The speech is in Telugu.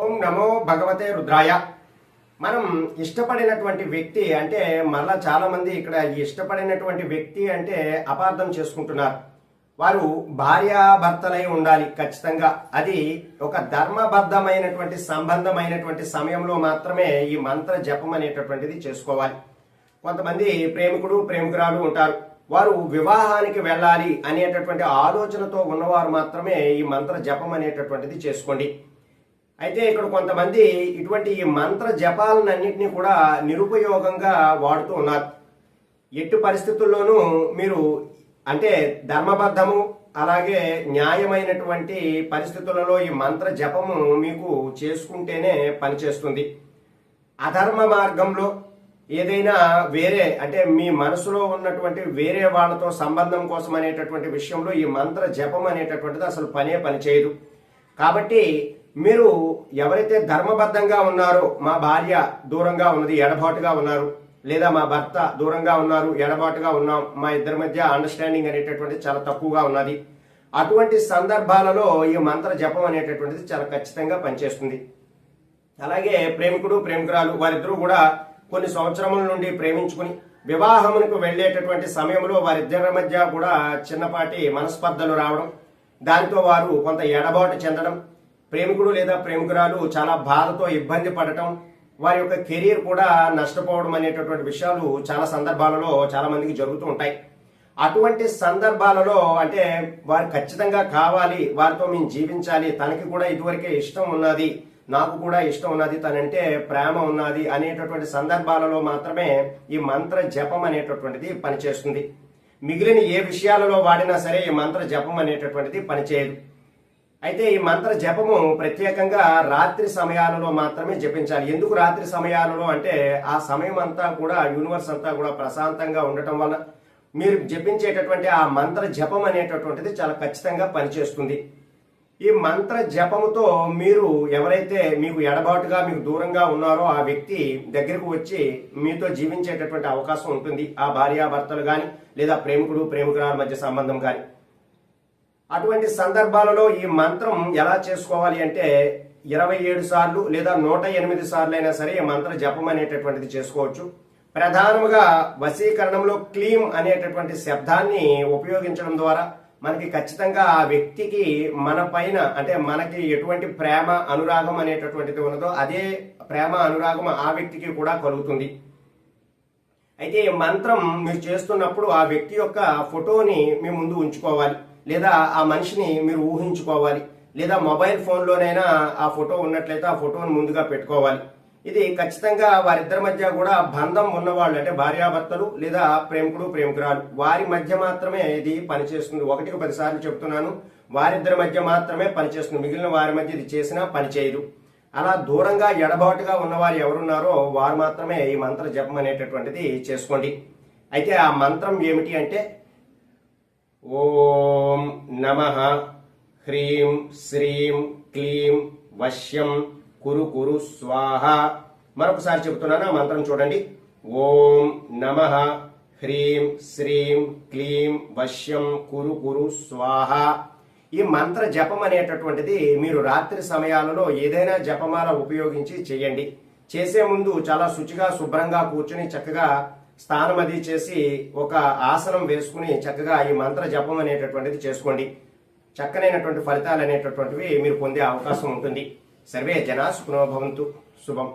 ఓం నమో భగవతే రుద్రాయ. మనం ఇష్టపడినటువంటి వ్యక్తి అంటే మరలా చాలా మంది ఇక్కడ ఇష్టపడినటువంటి వ్యక్తి అంటే అపార్థం చేసుకుంటున్నారు. వారు భార్యాభర్తలై ఉండాలి ఖచ్చితంగా. అది ఒక ధర్మబద్ధమైనటువంటి సంబంధమైనటువంటి సమయంలో మాత్రమే ఈ మంత్ర జపం అనేటటువంటిది చేసుకోవాలి. కొంతమంది ప్రేమికుడు ప్రేమికురాలు ఉంటారు. వారు వివాహానికి వెళ్ళాలి అనేటటువంటి ఆలోచనతో ఉన్నవారు మాత్రమే ఈ మంత్ర జపం అనేటటువంటిది చేసుకోండి. అయితే ఇక్కడ కొంతమంది ఇటువంటి ఈ మంత్ర జపాలన్నింటినీ కూడా నిరుపయోగంగా వాడుతూ ఉన్నారు. ఎట్టి పరిస్థితుల్లోనూ మీరు అంటే ధర్మబద్ధము అలాగే న్యాయమైనటువంటి పరిస్థితులలో ఈ మంత్ర జపము మీకు చేసుకుంటేనే పనిచేస్తుంది. అధర్మ మార్గంలో ఏదైనా వేరే అంటే మీ మనసులో ఉన్నటువంటి వేరే వాళ్ళతో సంబంధం కోసం అనేటటువంటి విషయంలో ఈ మంత్ర జపం అనేటటువంటిది అసలు పని చేయదు. కాబట్టి మీరు ఎవరైతే ధర్మబద్ధంగా ఉన్నారో, మా భార్య దూరంగా ఉన్నది ఎడబాటుగా ఉన్నారు, లేదా మా భర్త దూరంగా ఉన్నారు ఎడబాటుగా ఉన్నాం, మా ఇద్దరి మధ్య అండర్స్టాండింగ్ అనేటటువంటిది చాలా తక్కువగా ఉన్నది, అటువంటి సందర్భాలలో ఈ మంత్ర జపం అనేటటువంటిది చాలా ఖచ్చితంగా పనిచేస్తుంది. అలాగే ప్రేమికుడు ప్రేమికురాలు వారిద్దరూ కూడా కొన్ని సంవత్సరముల నుండి ప్రేమించుకుని వివాహమునకు వెళ్లేటటువంటి సమయంలో వారిద్దరి మధ్య కూడా చిన్నపాటి మనస్పర్ధలు రావడం, దాంతో వారు కొంత ఎడబాటు చెందడం, ప్రేమికుడు లేదా ప్రేమికురాలు చాలా బాధతో ఇబ్బంది పడటం, వారి యొక్క కెరీర్ కూడా నష్టపోవడం అనేటటువంటి విషయాలు చాలా సందర్భాలలో చాలా మందికి జరుగుతూ ఉంటాయి. అటువంటి సందర్భాలలో అంటే వారు ఖచ్చితంగా కావాలి, వారితో మేము జీవించాలి, తనకి కూడా ఇదివరకే ఇష్టం ఉన్నది, నాకు కూడా ఇష్టం ఉన్నది, తనంటే ప్రేమ ఉన్నది అనేటటువంటి సందర్భాలలో మాత్రమే ఈ మంత్ర జపం అనేటటువంటిది పనిచేస్తుంది. మిగిలిన ఏ విషయాలలో వాడినా సరే ఈ మంత్ర జపం అనేటటువంటిది పనిచేయదు. అయితే ఈ మంత్ర జపము ప్రత్యేకంగా రాత్రి సమయాలలో మాత్రమే జపించాలి. ఎందుకు రాత్రి సమయాలలో అంటే ఆ సమయం అంతా కూడా యూనివర్స్ అంతా కూడా ప్రశాంతంగా ఉండటం వల్ల మీరు జపించేటటువంటి ఆ మంత్ర జపం అనేటటువంటిది చాలా ఖచ్చితంగా పనిచేస్తుంది. ఈ మంత్ర జపముతో మీరు ఎవరైతే మీకు ఎడబాటుగా మీకు దూరంగా ఉన్నారో ఆ వ్యక్తి దగ్గరకు వచ్చి మీతో జీవించేటటువంటి అవకాశం ఉంటుంది. ఆ భార్యాభర్తలు కానీ లేదా ప్రేమికుడు ప్రేమికురాల మధ్య సంబంధం కానీ. అటువంటి సందర్భాలలో ఈ మంత్రం ఎలా చేసుకోవాలి అంటే 27 సార్లు లేదా 108 సార్లు అయినా సరే ఈ మంత్ర జపం అనేటటువంటిది చేసుకోవచ్చు. ప్రధానముగా వశీకరణంలో క్లీం అనేటటువంటి శబ్దాన్ని ఉపయోగించడం ద్వారా మనకి ఖచ్చితంగా ఆ వ్యక్తికి మన పైన అంటే మనకి ఎటువంటి ప్రేమ అనురాగం అనేటటువంటిది ఉన్నదో అదే ప్రేమ అనురాగం ఆ వ్యక్తికి కూడా కలుగుతుంది. అయితే ఈ మంత్రం మీరు చేస్తున్నప్పుడు ఆ వ్యక్తి యొక్క ఫోటోని మీ ముందు ఉంచుకోవాలి, లేదా ఆ మనిషిని మీరు ఊహించుకోవాలి, లేదా మొబైల్ ఫోన్లోనైనా ఆ ఫోటో ఉన్నట్లయితే ఆ ఫోటోని ముందుగా పెట్టుకోవాలి. ఇది ఖచ్చితంగా వారిద్దరి మధ్య కూడా బంధం ఉన్నవాళ్ళు అంటే భార్యాభర్తలు లేదా ప్రేమికుడు ప్రేమికురాలు వారి మధ్య మాత్రమే ఇది పనిచేస్తుంది. 1కి 10 సార్లు చెప్తున్నాను, వారిద్దరి మధ్య మాత్రమే పనిచేస్తుంది. మిగిలిన వారి మధ్య ఇది చేసినా పనిచేయదు. అలా దూరంగా ఎడబాటుగా ఉన్నవారు ఎవరున్నారో వారు మాత్రమే ఈ మంత్ర జపం అనేటటువంటిది చేసుకోండి. అయితే ఆ మంత్రం ఏమిటి అంటే ఓం నమః హ్రీం శ్రీం క్లీం వశ్యం కురు కురు స్వాహ. మరొకసారి చెబుతున్నాను, ఆ మంత్రం చూడండి. ఓం నమః హ్రీం శ్రీం క్లీం వశ్యం కురు కురు స్వాహ. ఈ మంత్ర జపం అనేటటువంటిది మీరు రాత్రి సమయాలలో ఏదైనా జపమాల ఉపయోగించి చేయండి. చేసే ముందు చాలా శుచిగా శుభ్రంగా కూర్చుని చక్కగా స్నానం అది చేసి ఒక ఆసనం వేసుకుని చక్కగా ఈ మంత్ర జపం అనేటటువంటిది చేసుకోండి. చక్కనైనటువంటి ఫలితాలు అనేటటువంటివి మీరు పొందే అవకాశం ఉంటుంది. సర్వే జనా సుఖినో భవంతు. శుభం.